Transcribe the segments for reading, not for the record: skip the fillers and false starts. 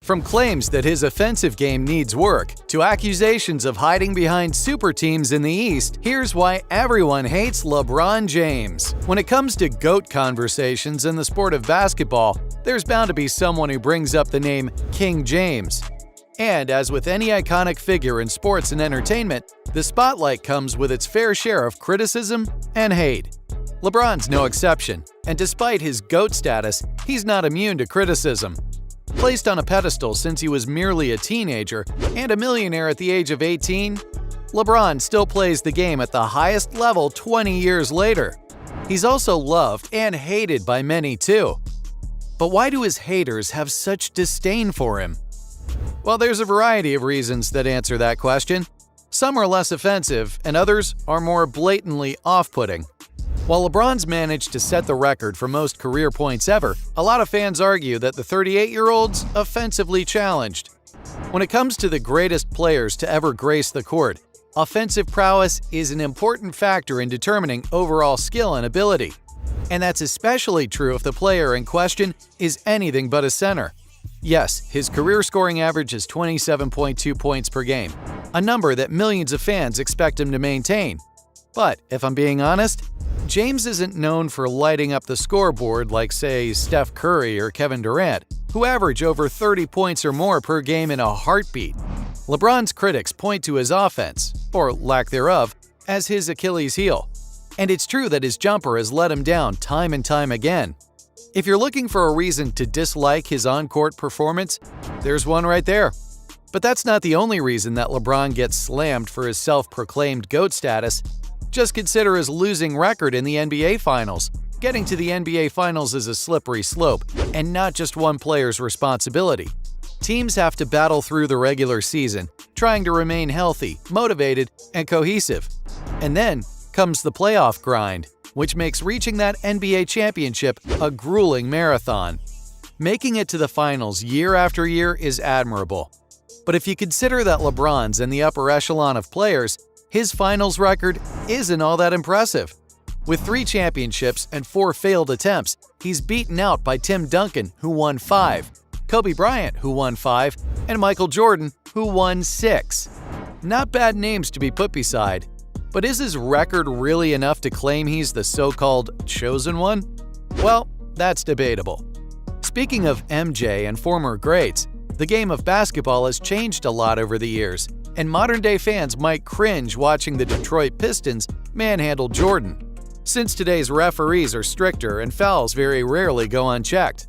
From claims that his offensive game needs work, to accusations of hiding behind super teams in the East, here's why everyone hates LeBron James. When it comes to GOAT conversations in the sport of basketball, there's bound to be someone who brings up the name King James. And as with any iconic figure in sports and entertainment, the spotlight comes with its fair share of criticism and hate. LeBron's no exception, and despite his GOAT status, he's not immune to criticism. Placed on a pedestal since he was merely a teenager and a millionaire at the age of 18, LeBron still plays the game at the highest level 20 years later. He's also loved and hated by many too. But why do his haters have such disdain for him? Well, there's a variety of reasons that answer that question. Some are less offensive, and others are more blatantly off-putting. While LeBron's managed to set the record for most career points ever, a lot of fans argue that the 38-year-old's offensively challenged. When it comes to the greatest players to ever grace the court, offensive prowess is an important factor in determining overall skill and ability. And that's especially true if the player in question is anything but a center. Yes, his career scoring average is 27.2 points per game, a number that millions of fans expect him to maintain. But if I'm being honest, James isn't known for lighting up the scoreboard like, say, Steph Curry or Kevin Durant, who average over 30 points or more per game in a heartbeat. LeBron's critics point to his offense, or lack thereof, as his Achilles heel. And it's true that his jumper has let him down time and time again. If you're looking for a reason to dislike his on-court performance, there's one right there. But that's not the only reason that LeBron gets slammed for his self-proclaimed GOAT status. Just consider his losing record in the NBA Finals. Getting to the NBA Finals is a slippery slope, and not just one player's responsibility. Teams have to battle through the regular season, trying to remain healthy, motivated, and cohesive. And then comes the playoff grind, which makes reaching that NBA championship a grueling marathon. Making it to the finals year after year is admirable. But if you consider that LeBron's in the upper echelon of players, his finals record isn't all that impressive. With 3 championships and 4 failed attempts, he's beaten out by Tim Duncan, who won 5, Kobe Bryant, who won 5, and Michael Jordan, who won 6. Not bad names to be put beside. But is his record really enough to claim he's the so-called chosen one? Well, that's debatable. Speaking of MJ and former greats, the game of basketball has changed a lot over the years, and modern-day fans might cringe watching the Detroit Pistons manhandle Jordan, since today's referees are stricter and fouls very rarely go unchecked.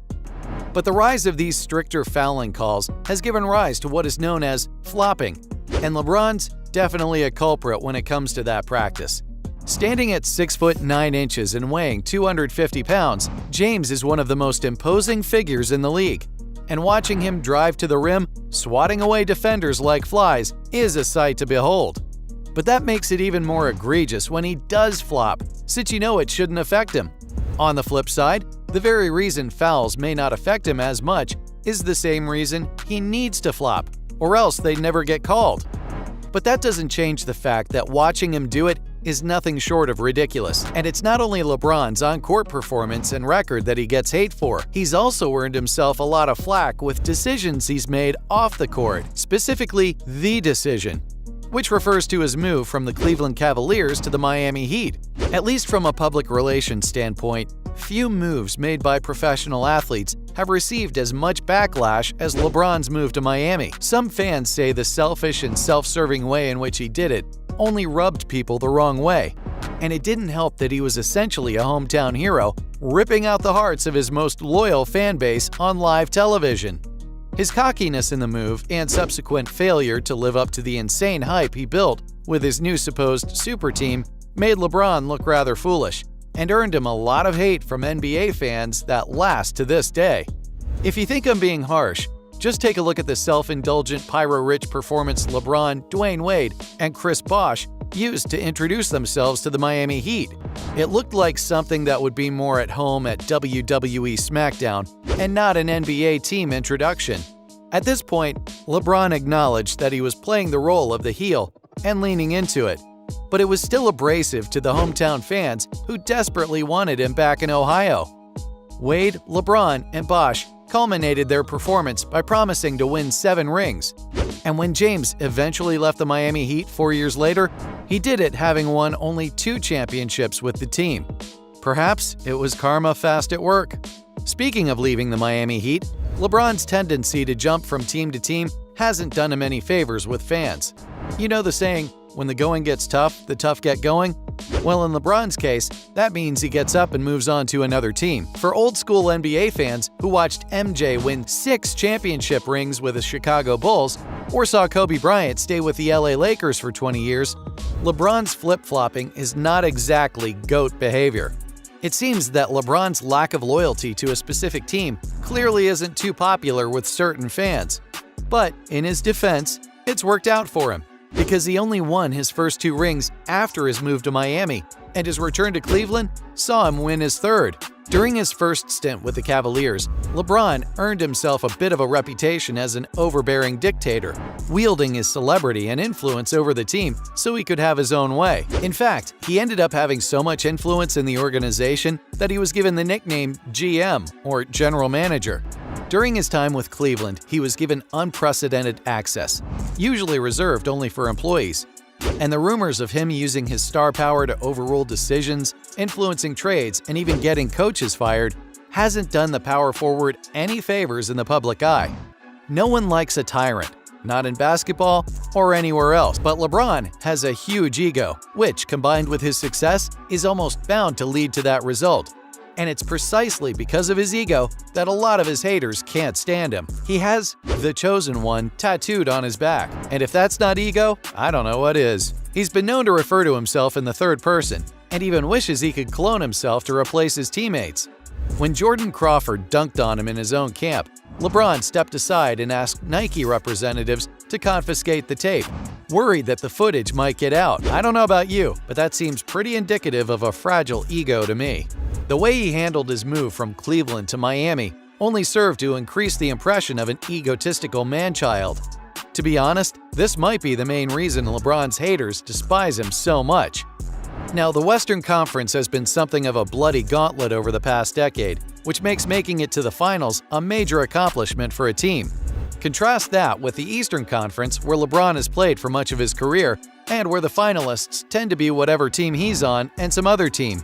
But the rise of these stricter fouling calls has given rise to what is known as flopping, and LeBron's definitely a culprit when it comes to that practice. Standing at 6 foot 9 inches and weighing 250 pounds, James is one of the most imposing figures in the league. And watching him drive to the rim, swatting away defenders like flies, is a sight to behold. But that makes it even more egregious when he does flop, since you know it shouldn't affect him. On the flip side, the very reason fouls may not affect him as much is the same reason he needs to flop, or else they'd never get called. But that doesn't change the fact that watching him do it is nothing short of ridiculous. And it's not only LeBron's on-court performance and record that he gets hate for, he's also earned himself a lot of flack with decisions he's made off the court, specifically the decision, which refers to his move from the Cleveland Cavaliers to the Miami Heat. At least from a public relations standpoint, few moves made by professional athletes have received as much backlash as LeBron's move to Miami. Some fans say the selfish and self-serving way in which he did it only rubbed people the wrong way. And it didn't help that he was essentially a hometown hero, ripping out the hearts of his most loyal fan base on live television. His cockiness in the move and subsequent failure to live up to the insane hype he built with his new supposed super team made LeBron look rather foolish, and earned him a lot of hate from NBA fans that last to this day. If you think I'm being harsh, just take a look at the self-indulgent pyro-rich performance LeBron, Dwayne Wade, and Chris Bosh used to introduce themselves to the Miami Heat. It looked like something that would be more at home at WWE SmackDown and not an NBA team introduction. At this point, LeBron acknowledged that he was playing the role of the heel and leaning into it. But it was still abrasive to the hometown fans who desperately wanted him back in Ohio. Wade, LeBron, and Bosh culminated their performance by promising to win 7 rings. And when James eventually left the Miami Heat 4 years later, he did it having won only 2 championships with the team. Perhaps it was karma fast at work. Speaking of leaving the Miami Heat, LeBron's tendency to jump from team to team hasn't done him any favors with fans. You know the saying, when the going gets tough, the tough get going? Well, in LeBron's case, that means he gets up and moves on to another team. For old-school NBA fans who watched MJ win 6 championship rings with the Chicago Bulls or saw Kobe Bryant stay with the LA Lakers for 20 years, LeBron's flip-flopping is not exactly GOAT behavior. It seems that LeBron's lack of loyalty to a specific team clearly isn't too popular with certain fans. But in his defense, it's worked out for him, because he only won his first 2 rings after his move to Miami, and his return to Cleveland saw him win his 3rd. During his first stint with the Cavaliers, LeBron earned himself a bit of a reputation as an overbearing dictator, wielding his celebrity and influence over the team so he could have his own way. In fact, he ended up having so much influence in the organization that he was given the nickname GM, or General Manager. During his time with Cleveland, he was given unprecedented access, usually reserved only for employees. And the rumors of him using his star power to overrule decisions, influencing trades, and even getting coaches fired hasn't done the power forward any favors in the public eye. No one likes a tyrant, not in basketball or anywhere else, but LeBron has a huge ego, which, combined with his success, is almost bound to lead to that result. And it's precisely because of his ego that a lot of his haters can't stand him. He has "The Chosen One" tattooed on his back, and if that's not ego, I don't know what is. He's been known to refer to himself in the 3rd person, and even wishes he could clone himself to replace his teammates. When Jordan Crawford dunked on him in his own camp, LeBron stepped aside and asked Nike representatives to confiscate the tape, worried that the footage might get out. I don't know about you, but that seems pretty indicative of a fragile ego to me. The way he handled his move from Cleveland to Miami only served to increase the impression of an egotistical man-child. To be honest, this might be the main reason LeBron's haters despise him so much. Now, the Western Conference has been something of a bloody gauntlet over the past decade, which makes making it to the finals a major accomplishment for a team. Contrast that with the Eastern Conference, where LeBron has played for much of his career, and where the finalists tend to be whatever team he's on and some other team.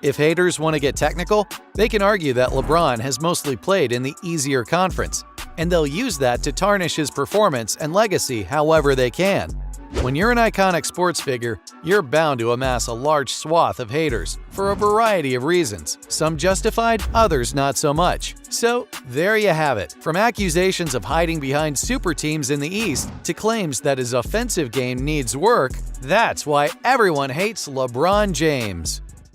If haters want to get technical, they can argue that LeBron has mostly played in the easier conference, and they'll use that to tarnish his performance and legacy however they can. When you're an iconic sports figure, you're bound to amass a large swath of haters for a variety of reasons, some justified, others not so much. So, there you have it. From accusations of hiding behind super teams in the East to claims that his offensive game needs work, that's why everyone hates LeBron James.